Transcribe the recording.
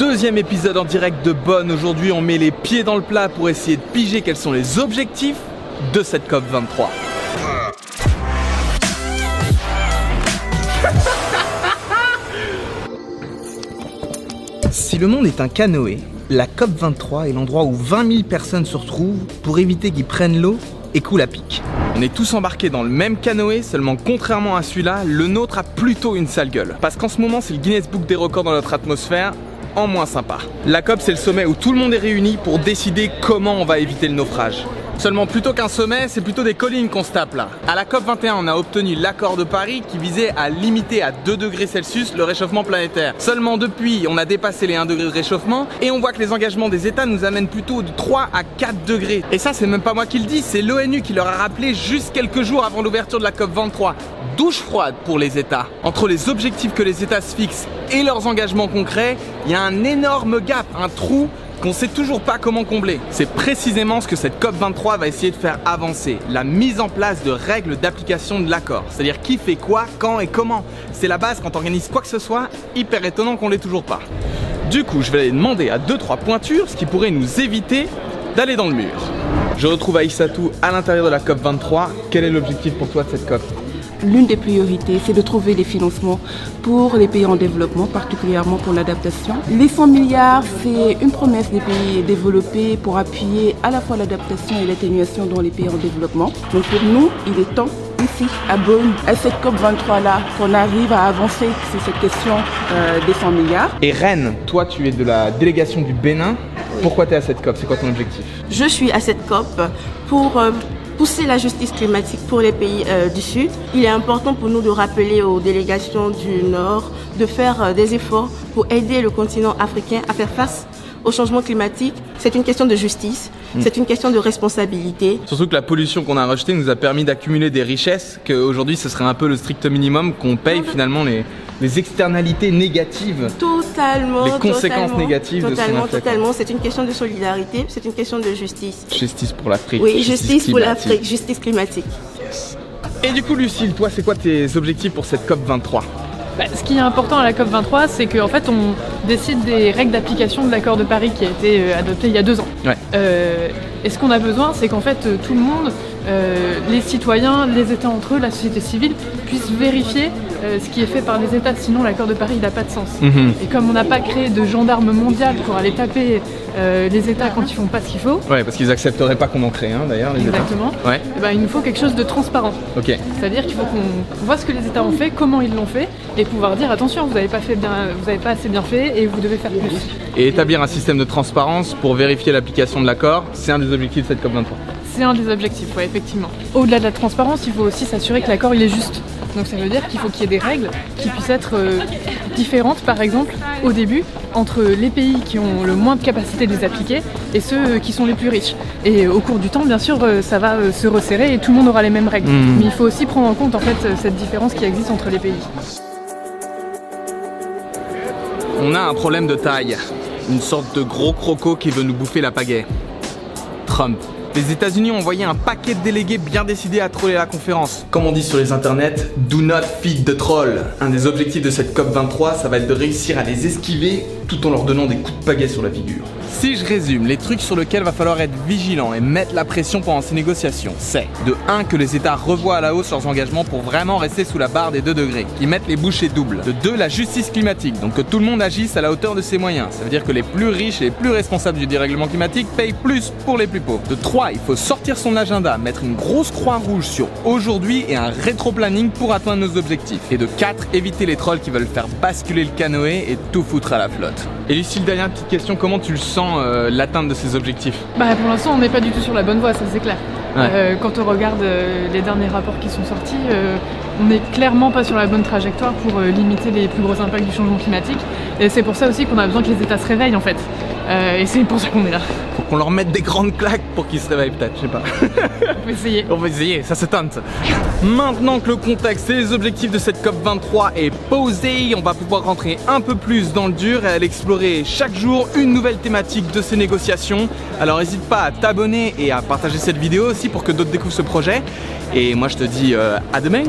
Deuxième épisode en direct de Bonn. Aujourd'hui, on met les pieds dans le plat pour essayer de piger quels sont les objectifs de cette COP23. Si le monde est un canoë, la COP23 est l'endroit où 20 000 personnes se retrouvent pour éviter qu'ils prennent l'eau et coulent à pic. On est tous embarqués dans le même canoë, seulement contrairement à celui-là, le nôtre a plutôt une sale gueule. Parce qu'en ce moment, c'est le Guinness Book des records dans notre atmosphère, en moins sympa. La COP, c'est le sommet où tout le monde est réuni pour décider comment on va éviter le naufrage. Seulement, plutôt qu'un sommet, c'est plutôt des collines qu'on se tape là. À la COP21, on a obtenu l'accord de Paris qui visait à limiter à 2 degrés Celsius le réchauffement planétaire. Seulement depuis, on a dépassé les 1 degré de réchauffement et on voit que les engagements des États nous amènent plutôt de 3 à 4 degrés. Et ça, c'est même pas moi qui le dis, c'est l'ONU qui leur a rappelé juste quelques jours avant l'ouverture de la COP23. Douche froide pour les États. Entre les objectifs que les États se fixent et leurs engagements concrets, il y a un énorme gap, un trou qu'on sait toujours pas comment combler. C'est précisément ce que cette COP23 va essayer de faire avancer, la mise en place de règles d'application de l'accord. C'est-à-dire qui fait quoi, quand et comment. C'est la base quand on organise quoi que ce soit, hyper étonnant qu'on l'ait toujours pas. Du coup, je vais aller demander à 2-3 pointures ce qui pourrait nous éviter d'aller dans le mur. Je retrouve Aïssatou à l'intérieur de la COP23. Quel est l'objectif pour toi de cette COP ? L'une des priorités, c'est de trouver des financements pour les pays en développement, particulièrement pour l'adaptation. Les 100 milliards, c'est une promesse des pays développés pour appuyer à la fois l'adaptation et l'atténuation dans les pays en développement. Donc pour nous, il est temps ici à Bonn, à cette COP23-là, qu'on arrive à avancer sur cette question des 100 milliards. Et Rennes, toi tu es de la délégation du Bénin. Pourquoi tu es à cette COP ? C'est quoi ton objectif ? Je suis à cette COP pour pousser la justice climatique pour les pays du Sud. Il est important pour nous de rappeler aux délégations du Nord de faire des efforts pour aider le continent africain à faire face au changement climatique. C'est une question de justice, c'est une question de responsabilité. Surtout que la pollution qu'on a rejetée nous a permis d'accumuler des richesses, qu'aujourd'hui ce serait un peu le strict minimum qu'on paye finalement les externalités négatives. Totalement. Les conséquences négatives de ce qu'on a fait. Totalement. C'est une question de solidarité, c'est une question de justice. Justice pour l'Afrique. Oui, justice pour l'Afrique, justice climatique. Yes. Et du coup, Lucille, toi, c'est quoi tes objectifs pour cette COP23 ? Ce qui est important à la COP23, c'est qu'en fait, on décide des règles d'application de l'accord de Paris qui a été adopté il y a 2 ans. Ouais. Et ce qu'on a besoin, c'est qu'en fait, tout le monde, les citoyens, les États entre eux, la société civile, puissent vérifier ce qui est fait par les États. Sinon, l'accord de Paris, il n'a pas de sens. Et comme on n'a pas créé de gendarme mondial pour aller taper les États quand ils font pas ce qu'il faut. Ouais, parce qu'ils accepteraient pas qu'on en crée un d'ailleurs, les Exactement. États. Ouais. Et il nous faut quelque chose de transparent. Ok. C'est-à-dire qu'il faut qu'on voit ce que les États ont fait, comment ils l'ont fait, et pouvoir dire attention, vous n'avez pas assez bien fait et vous devez faire plus. Et établir un système de transparence pour vérifier l'application de l'accord, c'est un des objectifs de cette COP23. C'est un des objectifs, oui, effectivement. Au-delà de la transparence, il faut aussi s'assurer que l'accord il est juste. Donc ça veut dire qu'il faut qu'il y ait des règles qui puissent être différentes, par exemple, au début, entre les pays qui ont le moins de capacité de les appliquer et ceux qui sont les plus riches. Et au cours du temps, bien sûr, ça va se resserrer et tout le monde aura les mêmes règles. Mais il faut aussi prendre en compte en fait cette différence qui existe entre les pays. On a un problème de taille, une sorte de gros croco qui veut nous bouffer la pagaie. Trump. Les États-Unis ont envoyé un paquet de délégués bien décidés à troller la conférence. Comme on dit sur les internets, do not feed the troll. Un des objectifs de cette COP23, ça va être de réussir à les esquiver tout en leur donnant des coups de pagaie sur la figure. Si je résume, les trucs sur lesquels va falloir être vigilant et mettre la pression pendant ces négociations, c'est de 1. Que les États revoient à la hausse leurs engagements pour vraiment rester sous la barre des 2 degrés, qu'ils mettent les bouchées doubles. De 2. La justice climatique, donc que tout le monde agisse à la hauteur de ses moyens. Ça veut dire que les plus riches et les plus responsables du dérèglement climatique payent plus pour les plus pauvres. De 3. Il faut sortir son agenda, mettre une grosse croix rouge sur aujourd'hui et un rétro-planning pour atteindre nos objectifs. Et de 4. Éviter les trolls qui veulent faire basculer le canoë et tout foutre à la flotte. Et Lucille, dernière petite question, comment tu le sens l'atteinte de ces objectifs ? Pour l'instant, on n'est pas du tout sur la bonne voie, ça c'est clair. Ouais. Quand on regarde les derniers rapports qui sont sortis, on n'est clairement pas sur la bonne trajectoire pour limiter les plus gros impacts du changement climatique. Et c'est pour ça aussi qu'on a besoin que les États se réveillent en fait. Et c'est pour ça qu'on est là. Faut qu'on leur mette des grandes claques pour qu'ils se réveillent peut-être, je sais pas. On peut essayer. On va essayer, ça se tente. Maintenant que le contexte et les objectifs de cette COP23 est posé, on va pouvoir rentrer un peu plus dans le dur et aller explorer chaque jour une nouvelle thématique de ces négociations. Alors n'hésite pas à t'abonner et à partager cette vidéo aussi pour que d'autres découvrent ce projet. Et moi je te dis à demain.